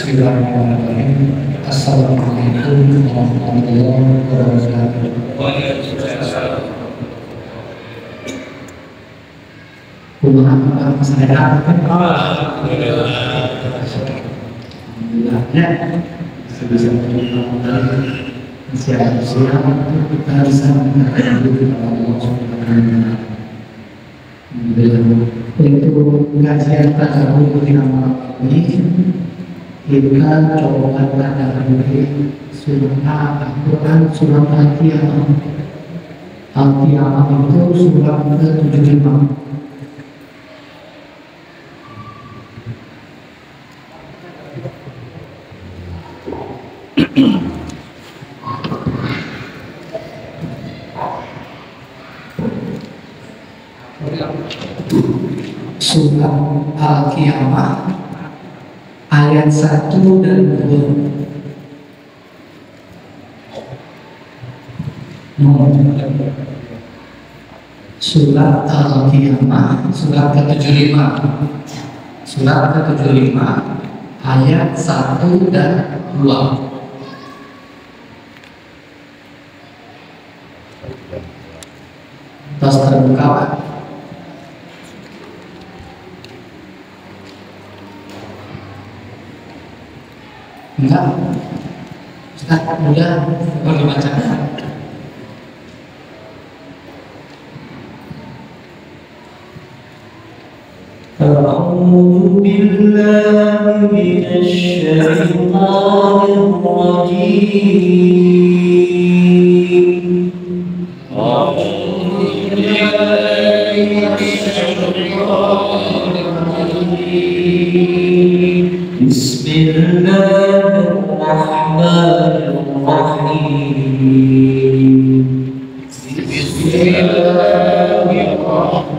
Bismillahirrahmanirrahim. Assalamualaikum warahmatullahi wabarakatuh. Waalaikumsalam. Kumaha saya Alhamdulillah. Alhamdulillahnya sebisa kembali siang kita bisa menghadap kepada Allah Subhanahu wa Ta'ala. Untuk kajian tasawuf di malam ini kita coba mendalami surah Al-Quran surah Al-Qiyamah. Al-Qiyamah itu surah ke-75. Surah Al-Qiyamah ayat 1 dan 2. Surah Al-Qiyamah surah ke-75. Surah ke-75 ayat 1 dan 2. Tos terbuka, Pak. Enggak, Ustaz, udah boleh baca. أعوذ بالله من الشيطان الرجيم. أعوذ بالله من الشيطان الرجيم. بسم الله الرحمن الرحيم. بسم الله الرحمن الرحيم.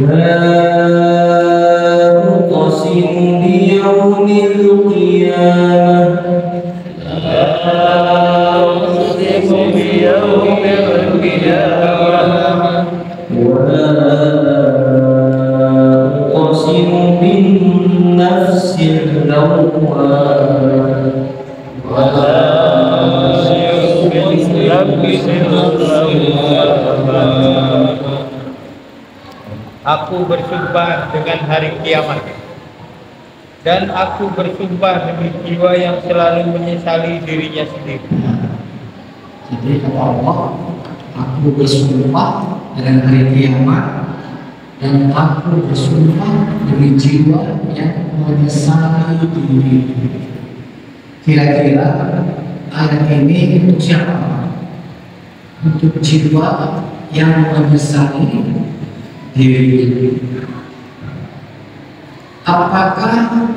لا أقسم بيوم القيامة. لا أقسم بيوم القيامة. ولا أقسم بالنفس اللوامة. ولا أقسم بالنفس اللوامة. Aku bersumpah dengan hari kiamat, dan aku bersumpah demi jiwa yang selalu menyesali dirinya sendiri. Jadi kata Allah, aku bersumpah dengan hari kiamat, dan aku bersumpah demi jiwa yang menyesali diri. Kira-kira ayat ini untuk siapa? Untuk jiwa yang menyesali diri. Apakah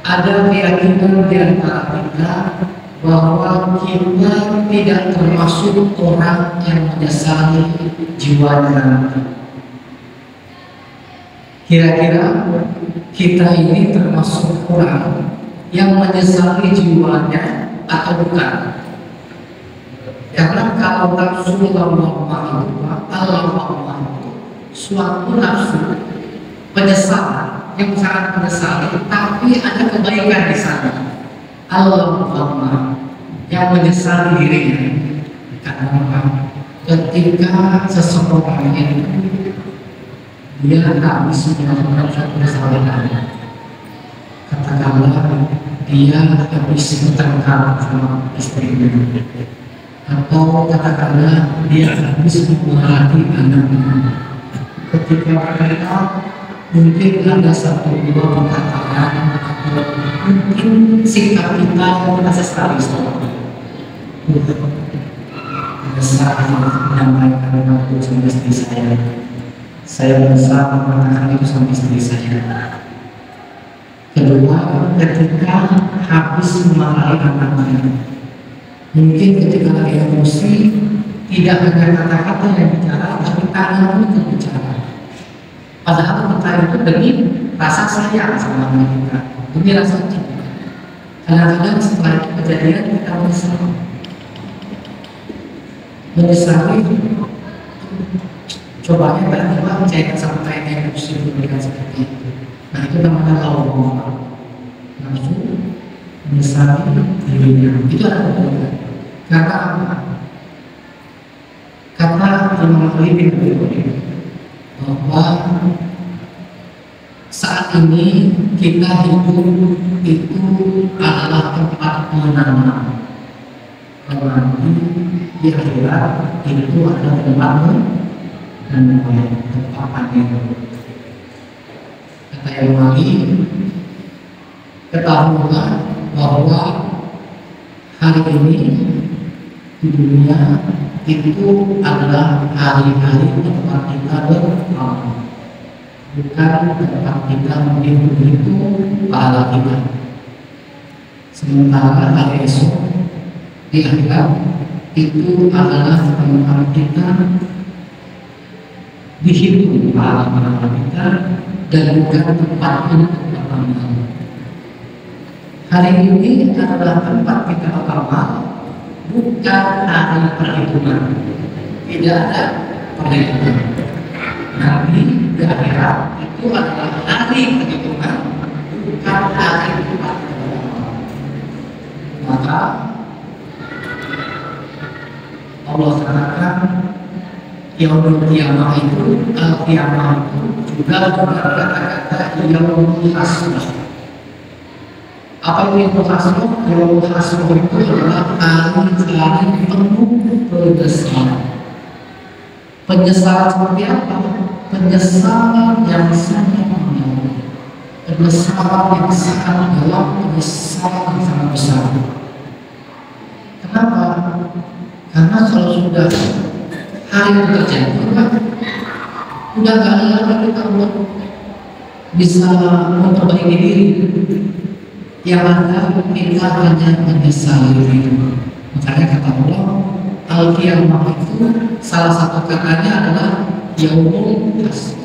ada keyakinan di antara kita bahwa kita tidak termasuk orang yang menyesali jiwanya? Kira-kira kita ini termasuk orang yang menyesali jiwanya atau bukan? Karena kalau nafsu lawamah itu suatu nafsu penyesalan yang sangat menyesali, tapi ada kebaikan di sana. Al-Lawamah yang menyesali dirinya. Karena ketika seseorang itu dia habis melakukan suatu kesalahan, katakanlah dia habis bertengkar sama istrinya, atau katakanlah dia habis memarahi anaknya. Ketika mereka mungkin ada satu dua perkataan atau mungkin sikap kita yang merasa sekali besar menyampaikan waktu sama istri saya besar mengatakan itu sama istri saya. Kedua, ketika habis memarahi anaknya, mungkin ketika lagi emosi tidak hanya kata-kata yang bicara, tapi tangan pun berbicara. Padahal kita itu demi rasa sayang sama anak kita, demi rasa cinta. Kadang-kadang setelah itu kejadian kita menyesali. Cobanya tiba-tiba cek sampai kayak emosi berlebihan seperti itu. Nah itu namanya lawan nafsu menyesali dirinya. Itu ada kebaikan. Karena apa? Karena Imam Ali bin Abi Thalib bahwa saat ini kita hidup itu adalah tempat menanam. Kalau nanti di akhirat itu adalah tempat menuai, tempat panen. Kata Imam Ali, ketahuilah bahwa hari ini di dunia itu adalah hari-hari tempat kita beramal, bukan tempat kita menghitung pahala kita. Sementara hari esok di akhirat itu adalah tempat kita dihitung pahala kita dan bukan tempat untuk beramal. Hari ini adalah tempat kita beramal, bukan hari perhitungan. Tidak ada perhitungan. Nanti di akhirat itu adalah hari perhitungan, bukan hari tempat kita beramal. Maka Allah katakan yaumul qiyamah itu, al-qiyamah itu juga kata-kata yaumul hasrah. Apa itu yaumul hasrah? Yaumul hasrah itu adalah hari-hari penuh penyesalan. Penyesalan seperti apa? Penyesalan yang sangat mendalam, penyesalan yang sangat dalam, penyesalan yang sangat besar. Kenapa? Karena kalau sudah hari itu terjadi, udah gak ada lagi kita bisa memperbaiki diri. Yang ada kita hanya menyesali diri. Makanya kata Allah, al-qiyamah itu salah satu katanya adalah yaumul hasrah,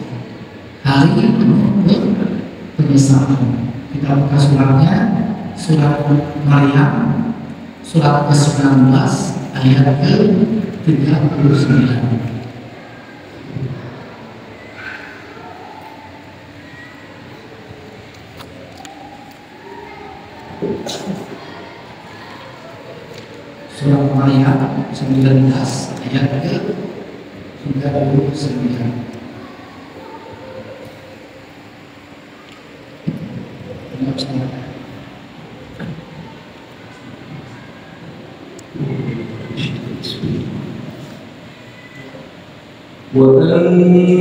hari penuh penyesalan. Kita buka suratnya, surat Maryam, surat ke-19 ayat ke-39. Surat Maryam 19 ayat ke-39.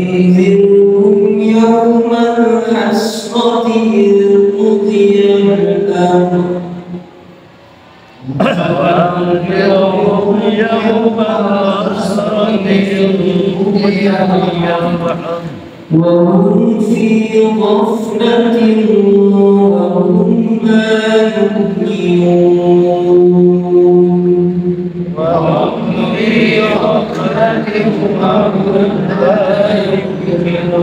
وأنذرهم يوم الحسرة إذ قضي الأمر وأنذرهم يوم الحسرة إذ قضي الأمر وهم في غفلة وهم لا يؤمنون وهم في غفلة وهم لا يؤمنون.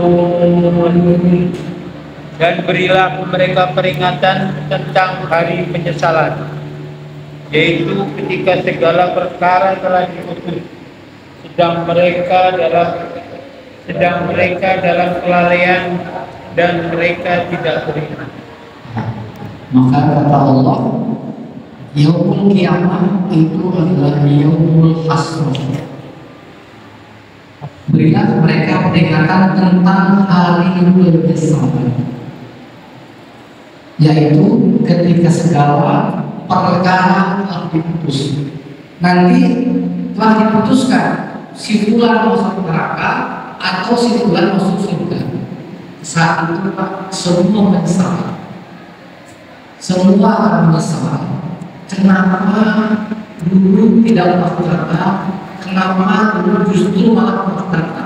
Dan berilah mereka peringatan tentang hari penyesalan, yaitu ketika segala perkara telah diputus, sedang mereka dalam kelalaian dan mereka tidak beriman. Maka kata Allah, yaumul qiyamah itu adalah yaumul hasrah. Berilah mereka peringatan tentang hari penyesalan, yaitu ketika segala perkara telah diputus. Nanti telah diputuskan si fulan masuk neraka atau si fulan masuk surga. Saat itu semua menyesal. Semua akan menyesal. Kenapa dulu tidak masuk neraka? Kenapa dulu justru malah masuk neraka?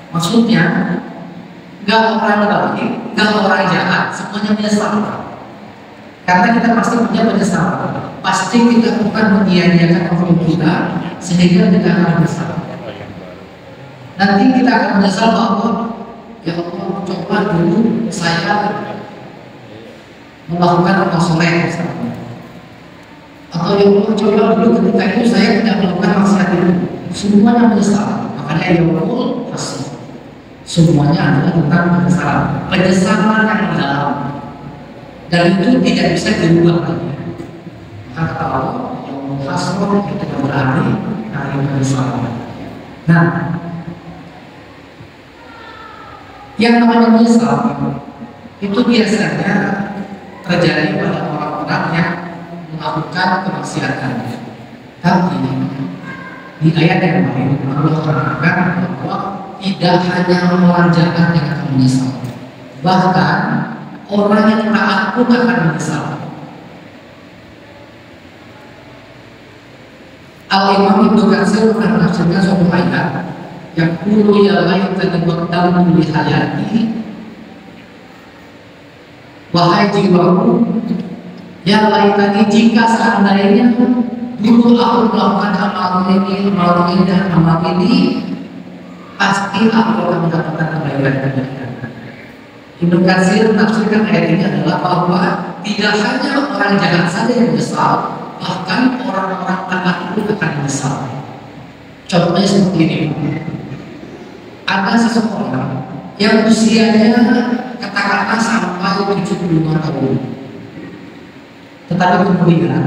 Maksudnya, gak orang baik, gak orang jahat, semuanya menyesal. Karena kita pasti punya penyesalan. Pasti kita bukan menyia-nyiakan waktu kita sehingga kita akan menyesal. Nanti kita akan menyesal bahwa ya Allah, coba dulu saya melakukan amal soleh misalnya. Atau ya Allah, coba dulu ketika itu saya tidak melakukan maksiat itu. Semuanya menyesal. Makanya ya Allah, pasti Semuanya adalah tentang penyesalan, penyesalan yang mendalam, dan itu tidak bisa dirubah lagi. Maka kata Allah, yang hasroh itu berarti hari penyesalan. Nah, yang namanya menyesal itu biasanya terjadi pada orang-orang yang melakukan kemaksiatan. Tapi di ayat yang lain Allah terangkan bahwa tidak hanya orang jahat yang akan menyesal, bahkan orang yang taat pun akan menyesal. Al-Imam Ibnu Katsir menafsirkan suatu ayat yang qulu ya laitani qaddamtu li hayati, wahai jiwaku, ya laitani jika seandainya dulu aku melakukan amal ini, pasti aku akan mendapatkan kebaikan. Ibnu Katsir menafsirkan ayat ini adalah bahwa tidak hanya orang jahat saja yang menyesal, bahkan orang-orang taat pun akan menyesal. Contohnya seperti ini. Ada seseorang yang usianya katakanlah sampai 75 tahun, tetapi kemudian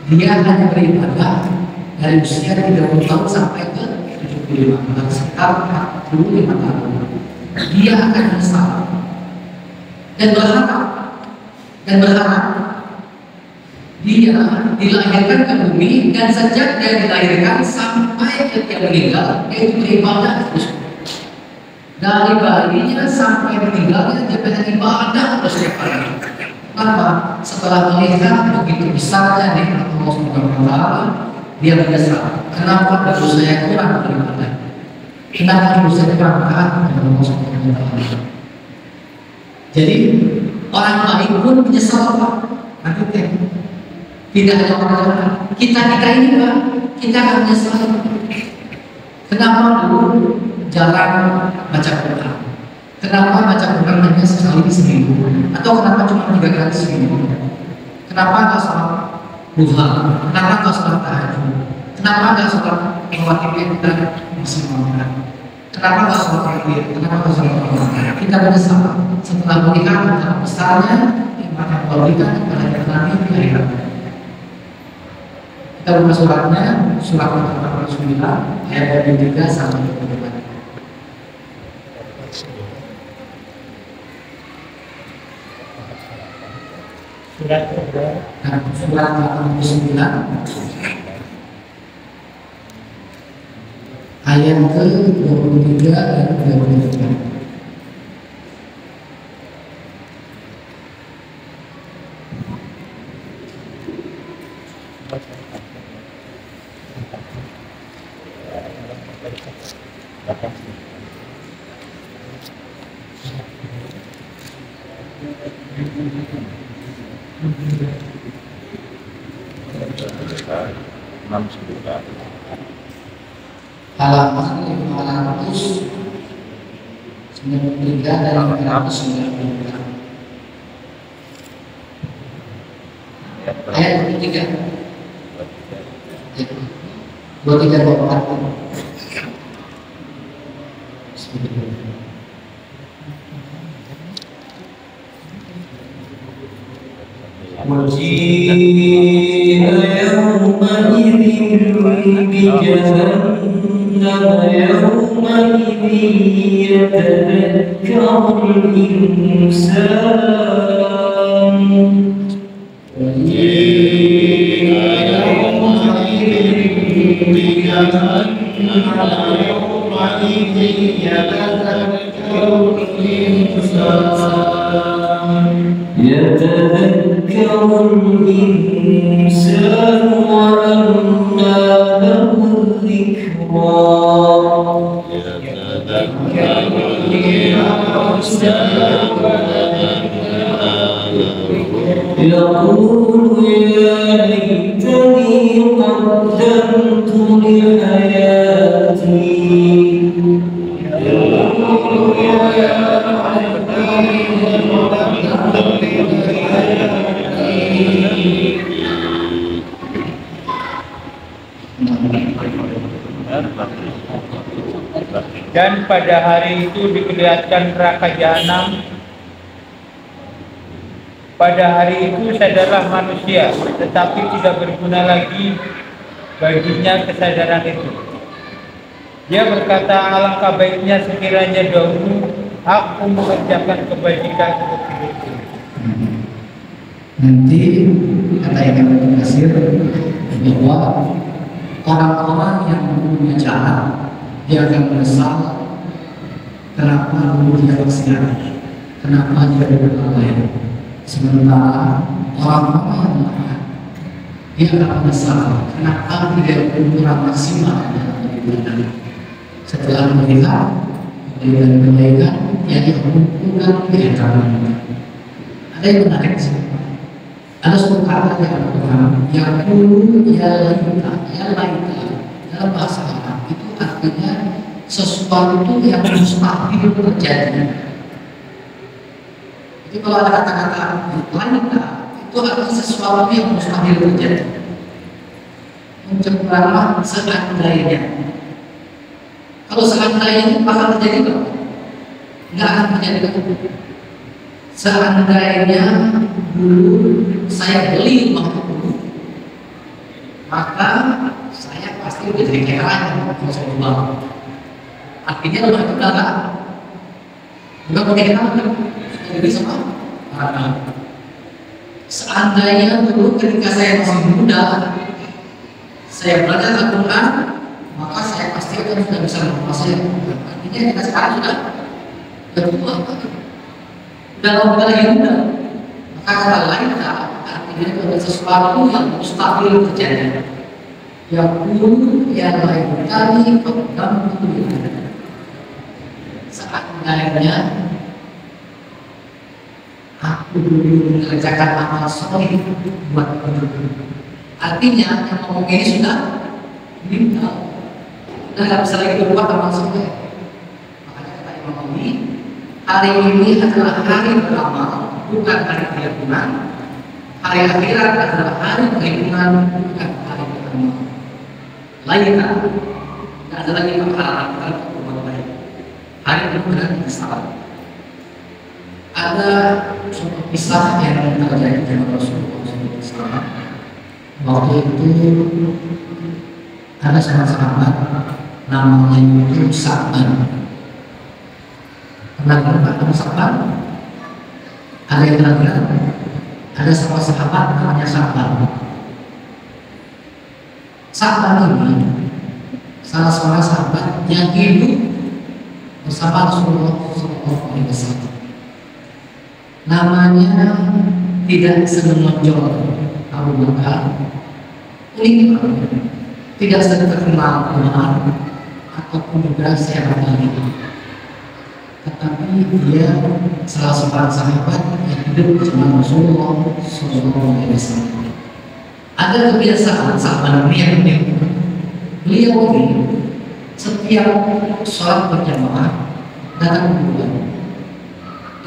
dia hanya beribadah dari usia 30 tahun sampai ke 75, dan sekitar 45 tahun. Dia akan menyesal dan berharap dia dilahirkan ke bumi, dan sejak dia dilahirkan sampai dia meninggal dia itu beribadah terus. Dari bayinya sampai meninggalnya dia beribadah terus setiap hari. Kenapa? Setelah melihat begitu besarnya nikmat Allah Subhanahu wa taala, dia menyesal. Kenapa dosa saya kurang beribadah? Kenapa dosa saya kurang taat kepada Allah Subhanahu wa taala? Jadi orang baik pun menyesal, Pak. Nanti tidak ada orang kita ini, Pak, kita akan menyesal. Kenapa dulu jarang baca Quran? Kenapa baca Quran hanya sekali seminggu? Atau kenapa cuma 3 kali seminggu? Kenapa nggak sholat duha? Kenapa nggak sholat tahajud? Kenapa nggak sholat lewat yang kita maksimalkan? Kenapa nggak sholat witir? Kenapa nggak sholat Ramadan? Kita menyesal setelah melihat betapa besarnya nikmat yang Allah berikan kepada kita di akhirat. Kita buka suratnya, surat 49 ayat 23 sampai 24. Surat 49 ayat ke-23 dan 24. Halaman 593 dan 594. Ayat 23. 23 dan 24. وجيء يومئذ بجهنم يومئذ يتذكر الإنسان وجيء يومئذ بجهنم يومئذ يتذكر الإنسان وأنى له الذكرى يقول يا ليتني قدمت لحياتي Dan pada hari itu diperlihatkan neraka jahanam. Pada hari itu sadarlah manusia, tetapi tidak berguna lagi baginya kesadaran itu. Dia berkata, alangkah baiknya sekiranya dahulu aku mengerjakan kebajikan seperti itu. Nanti kata Ibnu Katsir bahwa orang-orang yang punya cara dia akan menyesal kenapa dulu dia bersinar, kenapa dia berlalai. Sementara orang-orang yang lain dia akan menyesal kenapa tidak kurang maksimal dalam ibadah. Setelah melihat kebaikan yang dilakukan di antara ada yang menarik sih. Ada suatu kata yang Al-Quran yang dulu ya laita dalam bahasa Arab itu artinya sesuatu yang mustahil terjadi. Jadi kalau ada kata-kata laita itu artinya sesuatu yang mustahil terjadi. Mencemplanglah seandainya. Kalau seandainya itu bakal terjadi nggak? Nggak akan terjadi. Seandainya dulu saya beli rumah itu, maka saya pasti udah jadi kaya raya kalau saya jual. Artinya rumah itu udah pakai kita sudah jadi sama harga. Seandainya dulu ketika saya masih muda, saya belajar Al-Quran, maka saya pasti akan sudah bisa menguasai. Artinya kita sekarang sudah tua. Dalam lagi muda, maka kata lain artinya itu adalah sesuatu yang mustahil terjadi. Yang dulu yang lain kali program itu seandainya aku dulu mengerjakan amal soleh buat hidup. Artinya yang ngomong ini sudah meninggal, sudah nggak bisa lagi berbuat amal soleh. Makanya kata Imam Nawawi, hari ini adalah hari beramal, bukan hari kehidupan. Hari akhirat adalah hari kehidupan, bukan hari beramal. Lain tak ada lagi perkara berbuat baik. Hari kehidupan yang salah. Ada suatu kisah yang terjadi dengan Rasulullah SAW. Waktu itu ada seorang sahabat namanya itu Sa'ban. Pernah dengar sahabat? Ada yang pernah dengar? Ada seorang sahabat namanya Sa'ban. Sa'ban ini salah seorang sahabat yang hidup bersama Rasulullah SAW. Namanya tidak semenonjol Abu Bakar, unik banget. Tidak terkenal Umar ataupun juga siapa lagi. Tetapi dia salah seorang sahabat yang hidup bersama Rasulullah SAW. Ada kebiasaan sahabat ini yang unik. Beliau ini setiap sholat berjamaah datang duluan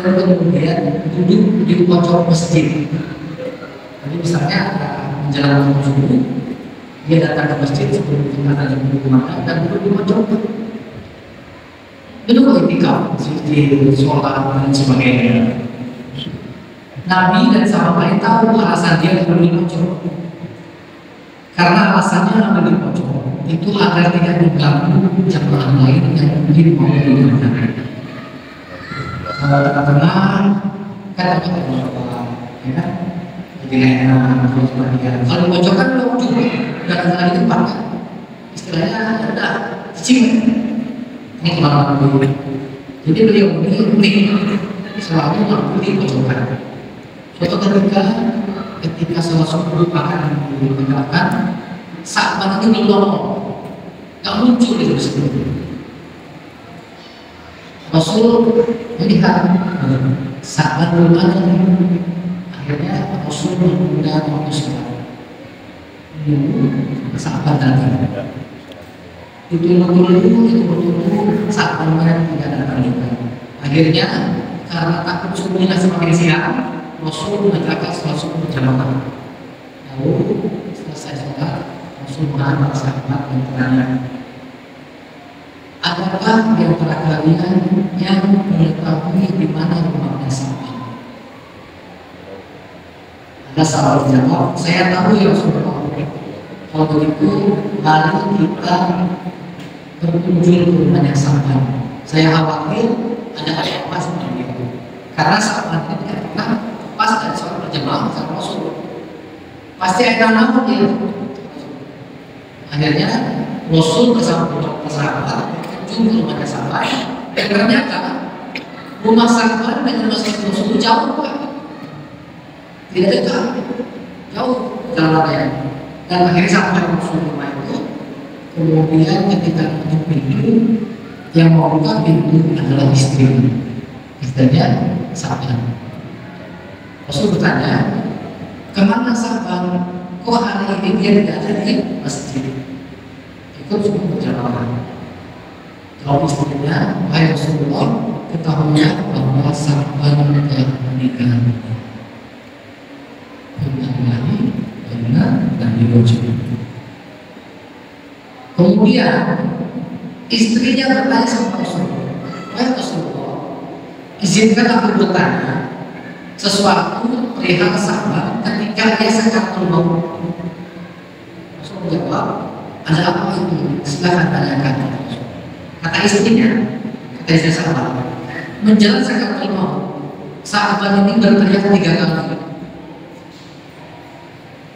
dan kemudian duduk di pojok masjid. Jadi misalnya menjelang waktu subuh, dia datang ke masjid sebelum kita jam 5 dan duduk di pojok. Itu ketika di sholat dan sebagainya. Nabi dan sahabat lain tahu alasan dia duduk di pojok. Karena alasannya ada di pojok itu agar tidak mengganggu jamaah lain yang mungkin mau beribadah. Tengah-tengah kata ya kan, jadi enak terus bagian. Kalau pojok kan lo juga nggak ada lagi tempat, istilahnya udah cicing. Ini kemana dulu. Jadi beliau ini selalu mampu di pojokan. Suatu ketika salah subuh akan ditegakkan, saat itu belum nggak muncul di situ. Rasul melihat saat belum ada, akhirnya Rasul menggunakan waktu sholat. Sahabat datang. Itu betul-betul sahabatnya tidak datang juga. Akhirnya karena takut subuhnya semakin siang, Rasul menegakkan sholat subuh berjamaah. Lalu selesai sholat, Rasul menghantar sahabat dan bertanya, adakah di antara kalian yang mengetahui di mana rumahnya Sa'ban? Ada sahabat jawab, saya tahu ya Rasulullah. Kalau begitu, mari kita berkunjung ke rumahnya Sa'ban. Saya khawatir ada apa seperti itu. Karena Sa'ban itu tidak pernah pas dari sholat berjamaah sama Rasul. Pasti ada nama dia. Akhirnya Rasul bersama sahabat berkunjung ke rumahnya Sa'ban. Dan ternyata rumah Sa'ban dengan masjid Rasul jauh Pak. Tidak dekat, jauh jalannya. Dan akhirnya sampai masuk rumah itu, kemudian ketika menutup pintu, yang membuka pintu adalah istri. Istrinya Sa'ban. Rasul bertanya, kemana Sa'ban? Kok hari ini dia tidak ada di masjid? Ikut semua berjamaah. Kalau istrinya, wahai Rasulullah, ketahuinya bahwa Sa'ban telah menikah. Dan diwujud. Kemudian istrinya bertanya sama Rasulullah, wahai Rasulullah, izinkan aku bertanya sesuatu perihal Sa'ban ketika dia sakaratul maut. Rasulullah jawab, ada apa itu? Silakan tanyakan. Kata istrinya, kata istri Sa'ban, menjelang sakaratul maut, Sa'ban ini berteriak 3 kali.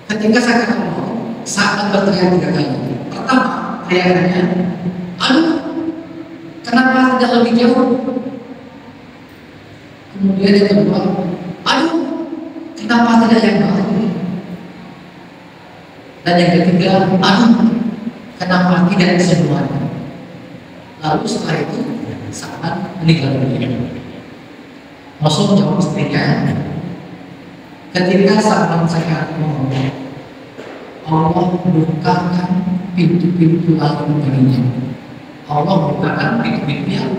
Ketika sakaratul maut, Sa'ban berteriak 3 kali. Pertama, teriakannya, aduh, kenapa tidak lebih jauh? Kemudian yang kedua, aduh, kenapa tidak yang bawah? Dan yang ketiga, aduh, kenapa tidak semuanya? Lalu setelah itu, Sa'ban meninggal dunia. Rasul jawab istrinya, ketika Sa'ban sakaratul maut, Allah bukakan pintu-pintu alam baginya. Allah bukakan pintu-pintu yang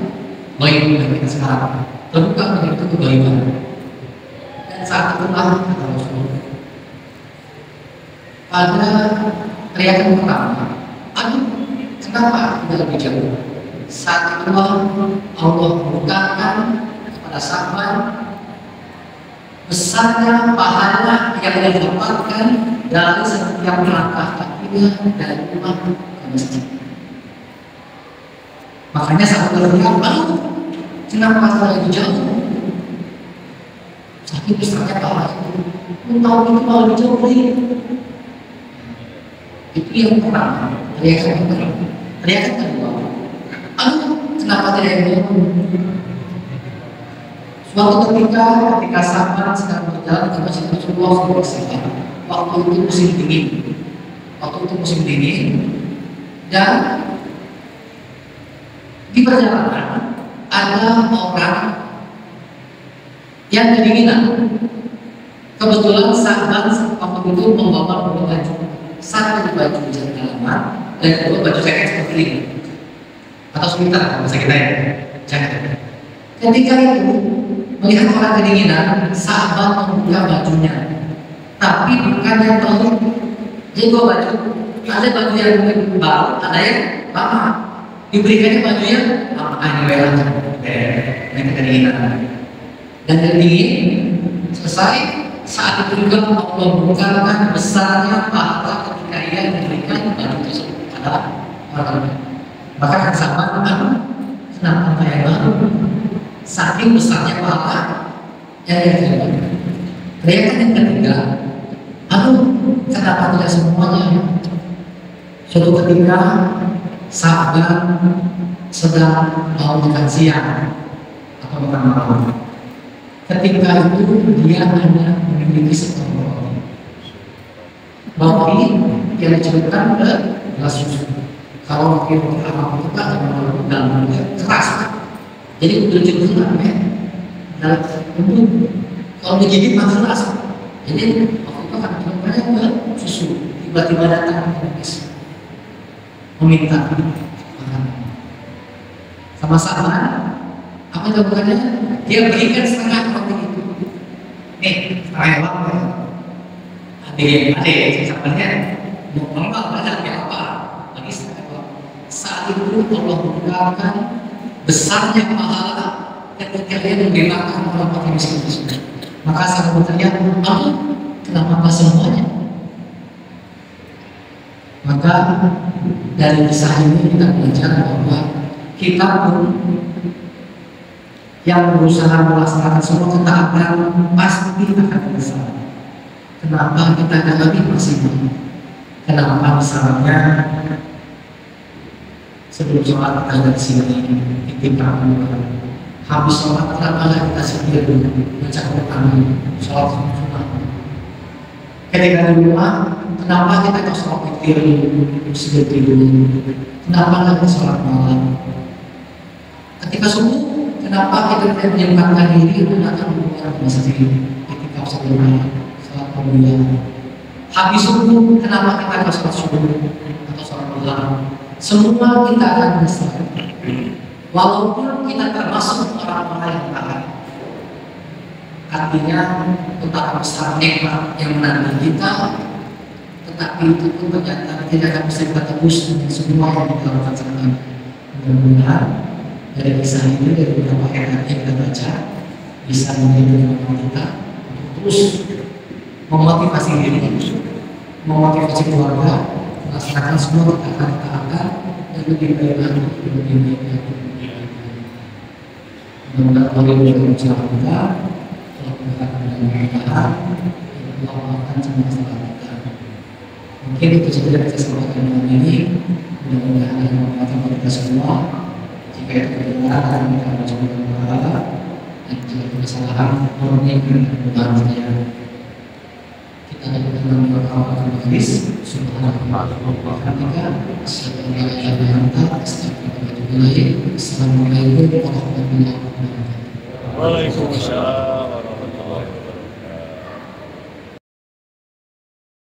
baik bagi kita sekarang. Terbuka begitu kebaikan. Dan saat itulah kata Rasul, pada teriakan pertama, aduh, kenapa tidak lebih jauh? Saat itulah Allah bukakan kepada Sa'ban besarnya pahala yang dia dapatkan dari setiap langkah kakinya dari rumah ke masjid. Makanya saat berteriak, aduh, kenapa tidak lebih jauh? Saking besarnya pahala itu, tahu itu mau lebih jauh nih. Itu yang pertama, teriakan pertama. Teriakan kedua, aduh, kenapa tidak yang jauh? Suatu ketika Sa'ban sedang berjalan ke masjid Rasulullah SAW. Waktu itu musim dingin, dan di perjalanan ada orang yang kedinginan. Kebetulan Sa'ban waktu itu membawa 2 baju, satu baju dalaman dan kedua baju jaket seperti ini atau sweater kalau bahasa kita ya, jaket. Ketika itu melihat orang kedinginan, Sa'ban membuka bajunya, tapi bukan yang baru. Jadi 2 baju, ada baju yang baru, ada yang lama. Diberikannya baju yang lama, ini kedinginan. Dan kedingin selesai, saat itu juga Allah bukakan besarnya pahala ketika ia memberikan baju tersebut pada orang. Maka kan Sa'ban, kenapa kayak baru? Saking besarnya pahala yang diterima. Teriakan yang ketiga, aduh, kenapa tidak semuanya? Suatu ketika Sa'ban sedang mau makan siang atau makan malam. Ketika itu dia hanya memiliki separuh roti. Roti yang dicelupkan ke gelas susu. Kalau roti apa itu kan dalamnya keras. Jadi betul-betul ya, dalam untuk kalau digigit masih rasa. Jadi waktu itu kan banyak ke susu, tiba-tiba datang meminta makan. Sama Sa'ban, apa jawabannya? Dia berikan setengah roti itu. Nih, setengah apa ya? Adik, Sa'bannya mau banyak apa? Lagi setengah. saat itu Allah bukakan besarnya pahala ketika dia membebaskan orang fakir miskin tersebut. Maka sahabat bertanya, kenapa nggak semuanya? Maka dari kisah ini kita belajar bahwa kita pun yang berusaha melaksanakan semua ketaatan pasti akan besar. Kenapa kita nggak lebih maksimal? Kenapa misalnya sebelum sholat kita dari sini itikaf dulu, habis sholat kenapa nggak kita sedia dulu baca Quran, sholat sunnah? Ketika di rumah kenapa kita nggak sholat witir seperti dulu? Kenapa nggak sholat malam? Ketika subuh kenapa kita tidak menyempatkan diri untuk datang ke masjid itikaf sebelum sholat malam? Habis subuh kenapa kita nggak sholat subuh atau sholat malam? Semua kita akan besar. Walaupun kita termasuk orang-orang yang taat, artinya betapa besar nikmat yang menanti kita, tetapi itu pun ternyata tidak akan bisa kita tebus dengan semua yang kita lakukan sekarang. Mudah-mudahan dari kisah ini, dari beberapa ayat yang kita baca, bisa menjadi kita terus memotivasi diri, memotivasi keluarga, melaksanakan semua ketaatan yang lebih baik lagi, lebih baik lagi. Mudah-mudahan Allah berusaha kita, Allah akan semua salah kita. Mungkin itu saja kita sampaikan malam ini. Mudah-mudahan Allah memberkati kita semua. Jika itu kebenaran, kita harus berdoa. Dan jika itu kesalahan, murni kebenaran saya. Kita akan mengucapkan hadis subhanallah wa bihamdihi asyhadu an la ilaha illa anta astaghfiruka wa atubu ilaik. Assalamualaikum warahmatullahi wabarakatuh. Waalaikumsalam.